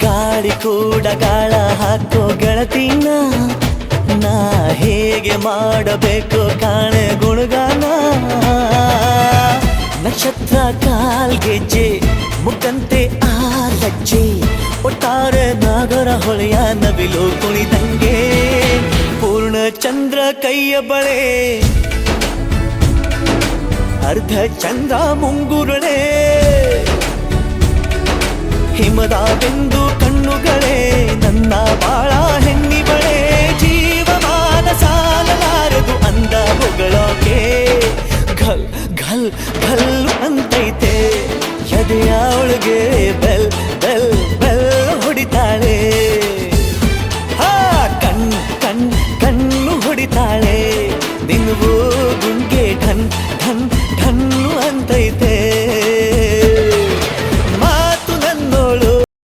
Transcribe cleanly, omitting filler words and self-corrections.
ಗಾಳಿ ಕೂಡ ಗಾಳ ಹಾಕೋ ಗೆಳತಿನ ನಾ ಹೇಗೆ ಮಾಡಬೇಕು ಕಾಣೆ ಗುಣಗಾನ ನಕ್ಷತ್ರ ಕಾಲ್ಗೆಜ್ಜೆ ಮುಖಂತೆ ಆ ಲಜ್ಜೆ ಒಟ್ಟಾರೆ ನಾಗರ ಹೊಳೆಯ ನವಿಲು ಕುಣಿದಂಗೆ ಪೂರ್ಣ ಚಂದ್ರ ಕೈಯ ಬಳೆ ಅರ್ಧ ಚಂದ್ರ ಮುಂಗುರುಳೆ ಹಿಮದ ಬೆಂದು ಕಣ್ಣುಗಳೇ ನನ್ನ ಬಾಳ